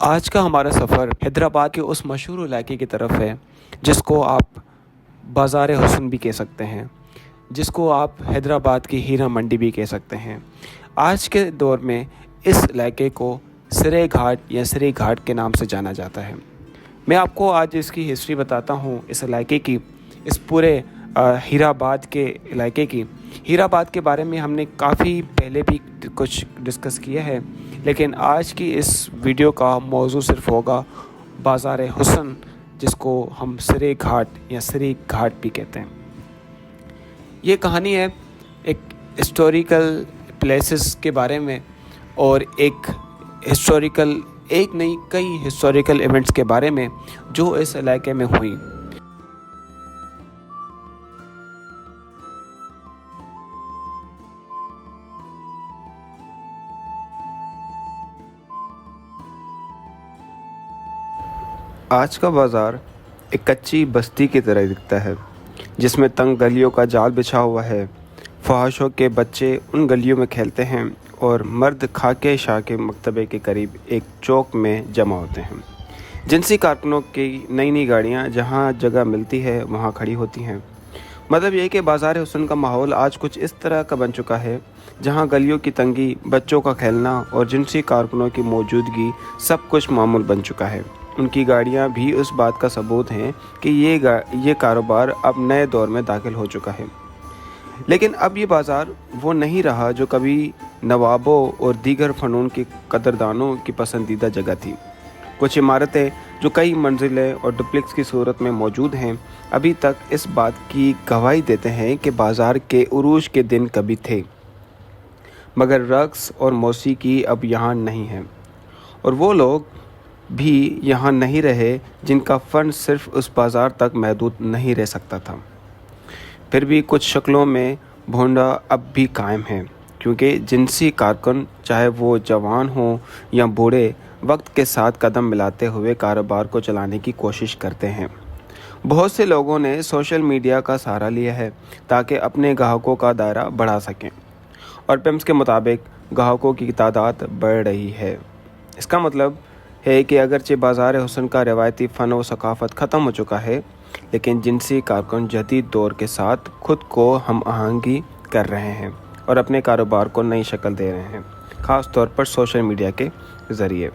आज का हमारा सफ़र हैदराबाद के उस मशहूर इलाके की तरफ है जिसको आप बाज़ार हुस्न भी कह सकते हैं, जिसको आप हैदराबाद की हीरा मंडी भी कह सकते हैं। आज के दौर में इस इलाके को सिरे घाट या सिरे घाट के नाम से जाना जाता है। मैं आपको आज इसकी हिस्ट्री बताता हूँ, इस इलाके की, इस पूरे हीराबाद के इलाके की। हीराबाद के बारे में हमने काफ़ी पहले भी कुछ डिस्कस किया है, लेकिन आज की इस वीडियो का मौजू सिर्फ होगा बाज़ार हुस्न, जिसको हम सिरे घाट या सिरी घाट भी कहते हैं। ये कहानी है एक हिस्टोरिकल प्लेसेस के बारे में और एक नहीं कई हिस्टोरिकल इवेंट्स के बारे में जो इस इलाके में हुई। आज का बाज़ार एक कच्ची बस्ती की तरह दिखता है, जिसमें तंग गलियों का जाल बिछा हुआ है। फहाशों के बच्चे उन गलियों में खेलते हैं और मर्द खाके शाह के मकतबे के करीब एक चौक में जमा होते हैं। जिनसी कारकुनों की नई नई गाड़ियाँ जहाँ जगह मिलती है वहाँ खड़ी होती हैं। मतलब ये कि बाज़ार हुस्न का माहौल आज कुछ इस तरह का बन चुका है, जहाँ गलियों की तंगी, बच्चों का खेलना और जिनसी कारकुनों की मौजूदगी सब कुछ मामूल बन चुका है। उनकी गाड़ियाँ भी उस बात का सबूत हैं कि ये कारोबार अब नए दौर में दाखिल हो चुका है। लेकिन अब ये बाज़ार वो नहीं रहा जो कभी नवाबों और दीगर फ़नून की कदरदानों की पसंदीदा जगह थी। कुछ इमारतें जो कई मंजिलें और डुप्लेक्स की सूरत में मौजूद हैं, अभी तक इस बात की गवाही देते हैं कि बाज़ार के उरूज के दिन कभी थे, मगर रक़्स और मौसीकी अब यहाँ नहीं है, और वो लोग भी यहाँ नहीं रहे जिनका फ़न सिर्फ उस बाज़ार तक महदूद नहीं रह सकता था। फिर भी कुछ शक्लों में भोंडा अब भी कायम है, क्योंकि जिनसी कारकुन, चाहे वो जवान हों या बूढ़े, वक्त के साथ कदम मिलाते हुए कारोबार को चलाने की कोशिश करते हैं। बहुत से लोगों ने सोशल मीडिया का सहारा लिया है ताकि अपने ग्राहकों का दायरा बढ़ा सकें, और पिम्स के मुताबिक ग्राहकों की तादाद बढ़ रही है। इसका मतलब है कि अगरचे बाज़ार हुस्न का रवायती फ़न व सकाफ़त ख़त्म हो चुका है, लेकिन जिनसी कारकुन जदीद दौर के साथ खुद को हम आहंगी कर रहे हैं और अपने कारोबार को नई शक्ल दे रहे हैं, ख़ास तौर पर सोशल मीडिया के ज़रिए।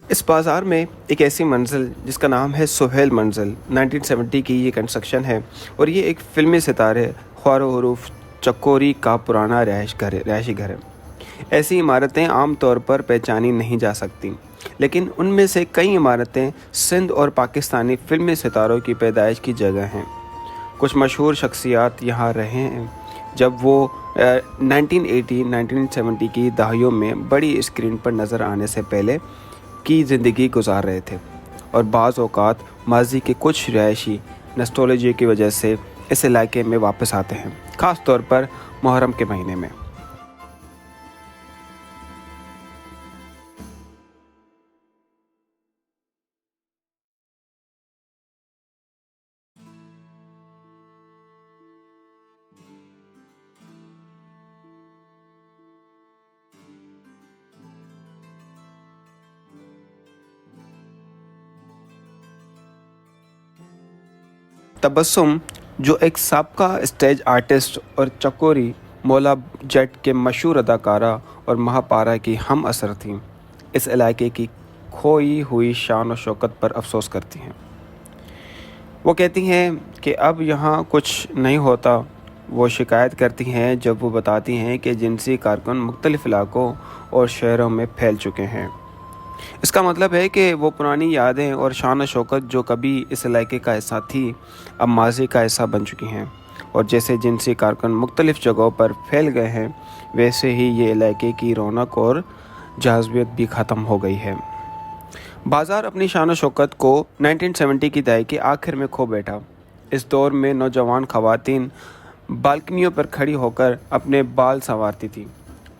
इस बाज़ार में एक ऐसी मंजिल जिसका नाम है सुहेल मंजिल, 1970 की ये कंस्ट्रक्शन है, और ये एक फ़िल्मी सितारे ख्वारो हरूफ चकोरी का पुराना रहायशी घर है। ऐसी इमारतें आम तौर पर पहचानी नहीं जा सकती, लेकिन उनमें से कई इमारतें सिंध और पाकिस्तानी फ़िल्मी सितारों की पैदाइश की जगह हैं। कुछ मशहूर शख्सियात यहाँ रहे हैं जब वो 1980-1970 की दहाइयों में बड़ी स्क्रीन पर नज़र आने से पहले की ज़िंदगी गुजार रहे थे, और बाज़ औक़ात माजी के कुछ रिहायशी नॉस्टैल्जिया की वजह से इस इलाके में वापस आते हैं, ख़ास तौर पर मुहर्रम के महीने में। तबस्सुम, जो एक साबका स्टेज आर्टिस्ट और चकोरी मौला जट के मशहूर अदाकारा और महापारा की हम असर थीं, इस इलाके की खोई हुई शान और शौकत पर अफसोस करती हैं। वो कहती हैं कि अब यहाँ कुछ नहीं होता। वो शिकायत करती हैं जब वो बताती हैं कि जिनसी कारकुन मुख्तलिफ़ इलाकों और शहरों में फैल चुके हैं। इसका मतलब है कि वो पुरानी यादें और शान और शौकत जो कभी इस इलाके का हिस्सा थी, अब माजी का हिस्सा बन चुकी हैं, और जैसे जिनसी कारकुन मुख्तलिफ़ जगहों पर फैल गए हैं, वैसे ही ये इलाके की रौनक और जाज़बियत भी ख़त्म हो गई है। बाज़ार अपनी शान और शौकत को 1970 की दहाई के आखिर में खो बैठा। इस दौर में नौजवान ख़वातीन बालकनियों पर खड़ी होकर अपने बाल संवारती थी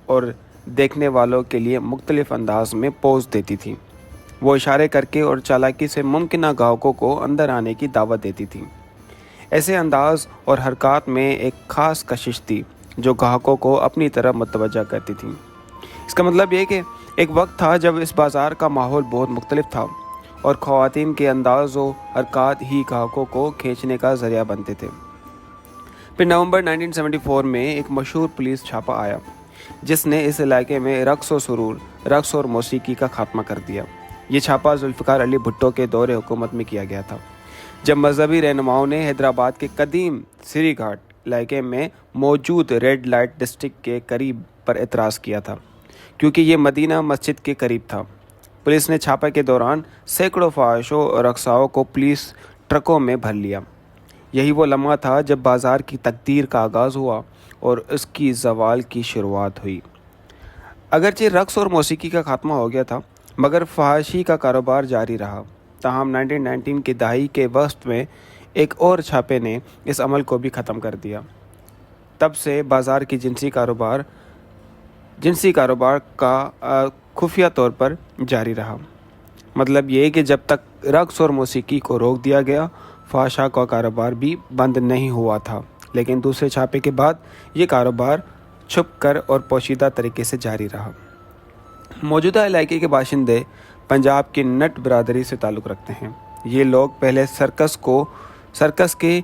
और देखने वालों के लिए मुख्तलिफ अंदाज में पोज देती थी। वो इशारे करके और चालाकी से मुमकिन ग्राहकों को अंदर आने की दावत देती थी। ऐसे अंदाज और हरकत में एक ख़ास कशिश थी जो ग्राहकों को अपनी तरफ मुतवज्जा करती थी। इसका मतलब ये कि एक वक्त था जब इस बाज़ार का माहौल बहुत मुख्तलिफ था और ख़वातीन के अंदाज और हरकत ही ग्राहकों को खींचने का ज़रिया बनते थे। फिर नवंबर 1974 में एक मशहूर पुलिस छापा आया जिसने इस इलाके में रक्स और सुरूर, रक्स और मौसीकी का खात्मा कर दिया। ये छापा जुल्फ़िकार अली भुट्टो के दौरे हुकूमत में किया गया था, जब मजहबी रहनुमाओं ने हैदराबाद के कदीम सिरी घाट इलाके में मौजूद रेड लाइट डिस्ट्रिक्ट के करीब पर एतराज़ किया था, क्योंकि ये मदीना मस्जिद के करीब था। पुलिस ने छापे के दौरान सैकड़ों फहाशों और रक्साओं को पुलिस ट्रकों में भर लिया। यही वो लम्हा था जब बाज़ार की तकदीर का आगाज़ हुआ और उसकी ज़वाल की शुरुआत हुई। अगरचे रक्स और मौसीकी का खात्मा हो गया था, मगर फहाशी का कारोबार जारी रहा। ताहम 1919 की दहाई के वस्त में एक और छापे ने इस अमल को भी ख़त्म कर दिया। तब से बाज़ार की जिनसी कारोबार का खुफिया तौर पर जारी रहा। मतलब ये कि जब तक रक्स और मौसीकी को रोक दिया गया, फहाशा का कारोबार भी बंद नहीं हुआ था। लेकिन दूसरे छापे के बाद ये कारोबार छुप कर और पोशीदा तरीके से जारी रहा। मौजूदा इलाके के बाशिंदे पंजाब की नट बरादरी से ताल्लुक़ रखते हैं। ये लोग पहले सर्कस के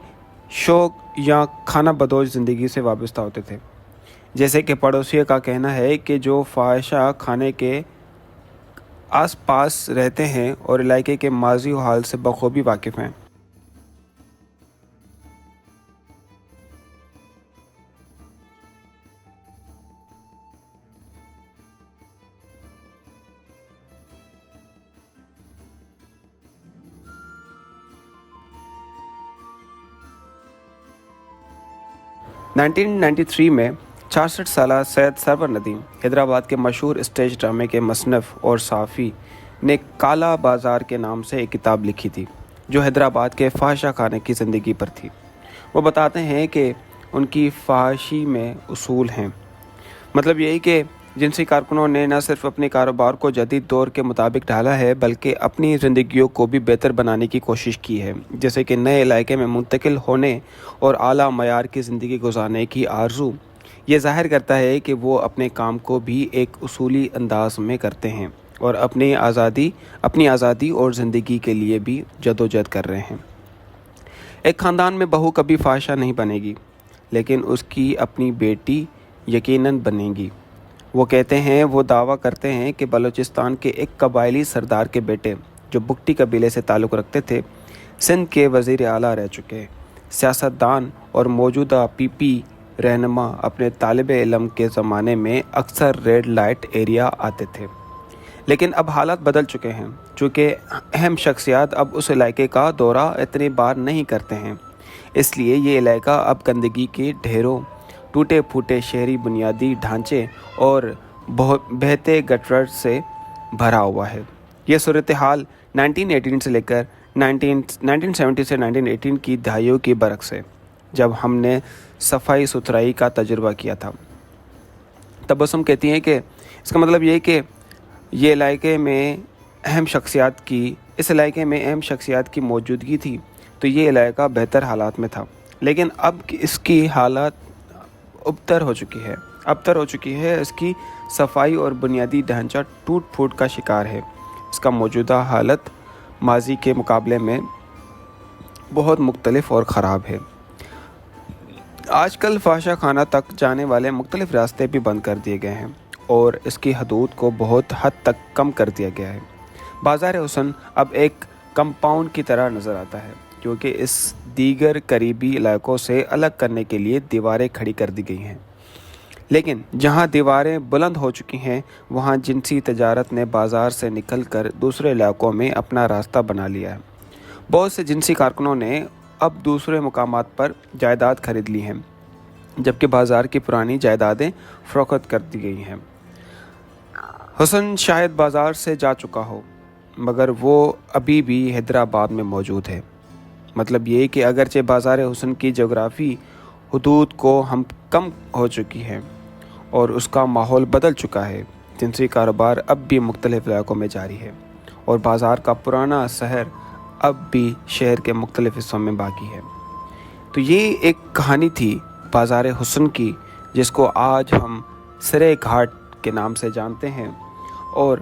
शौक या खाना बदोश ज़िंदगी से वाबस्ता होते थे। जैसे कि पड़ोसियों का कहना है कि जो फहाशा खाने के आस पास रहते हैं और इलाके के माजी और हाल से बखूबी वाकिफ़ हैं। नाइनटीन 93 में 66 साला सैयद सरवर नदीम हैदराबाद के मशहूर स्टेज ड्रामे के मुसन्निफ़ और साफ़ी ने काला बाज़ार के नाम से एक किताब लिखी थी जो हैदराबाद के फहाशा खाने की ज़िंदगी पर थी। वो बताते हैं कि उनकी फहाशी में उसूल हैं। मतलब यही कि जिनसी कारकुनों ने न सिर्फ अपने कारोबार को जदीद दौर के मुताबिक ढाला है, बल्कि अपनी ज़िंदगियों को भी बेहतर बनाने की कोशिश की है, जैसे कि नए इलाके में मुंतकिल होने और आला मयार की ज़िंदगी गुजारने की आरज़ू। ये ज़ाहिर करता है कि वो अपने काम को भी एक उसूली अंदाज में करते हैं और अपनी आज़ादी और ज़िंदगी के लिए भी जदोजहद कर रहे हैं। एक ख़ानदान में बहू कभी फहाशा नहीं बनेगी, लेकिन उसकी अपनी बेटी यकीनन बनेगी। वो दावा करते हैं कि बलूचिस्तान के एक कबायली सरदार के बेटे जो बुगटी कबीले से ताल्लुक़ रखते थे, सिंध के वज़ीर आला रह चुके सियासतदान और मौजूदा पीपी रहनुमा अपने तालिबे इल्म के ज़माने में अक्सर रेड लाइट एरिया आते थे। लेकिन अब हालात बदल चुके हैं, चूँकि अहम शख्सियात अब उस इलाके का दौरा इतनी बार नहीं करते हैं। इसलिए ये इलाका अब गंदगी के ढेरों, टूटे फूटे शहरी बुनियादी ढांचे और बहते गटर से भरा हुआ है। ये सूरत हाल 1918 से लेकर 1970 से 1918 की दहाइयों की बरक्स है, जब हमने सफाई सुथराई का तजुर्बा किया था। तबस्सुम कहती हैं कि इसका मतलब ये है कि इस इलाके में अहम शख्सियात की मौजूदगी थी, तो ये इलाका बेहतर हालात में था। लेकिन अब इसकी हालात अबतर हो चुकी है। इसकी सफाई और बुनियादी ढांचा टूट फूट का शिकार है। इसका मौजूदा हालत माजी के मुकाबले में बहुत मुख्तलिफ और ख़राब है। आजकल फहाशा खाना तक जाने वाले मुख्तलिफ रास्ते भी बंद कर दिए गए हैं और इसकी हदूद को बहुत हद तक कम कर दिया गया है। बाज़ार हुसन अब एक कंपाउंड की तरह नज़र आता है, क्योंकि इस दीगर करीबी इलाकों से अलग करने के लिए दीवारें खड़ी कर दी गई हैं। लेकिन जहां दीवारें बुलंद हो चुकी हैं, वहां जिनसी तजारत ने बाज़ार से निकलकर दूसरे इलाकों में अपना रास्ता बना लिया है। बहुत से जिनसी कारकुनों ने अब दूसरे मुकामात पर जायदाद खरीद ली हैं, जबकि बाज़ार की पुरानी जायदादें फ़रोख्त कर दी गई हैं। हुसन शायद बाज़ार से जा चुका हो, मगर वो अभी भी हैदराबाद में मौजूद है। मतलब ये कि अगरचे बाज़ार हुसन की जोग्राफ़ी हदूद को हम कम हो चुकी है, اور اس کا ماحول بدل چکا ہے۔ جنسی کاروبار اب بھی مختلف علاقوں میں جاری ہے اور بازار کا پرانا شہر اب بھی شہر کے مختلف حصوں میں باقی ہے۔ تو یہ ایک کہانی تھی بازار حسن کی، جس کو آج ہم سرے گھاٹ کے نام سے جانتے ہیں، اور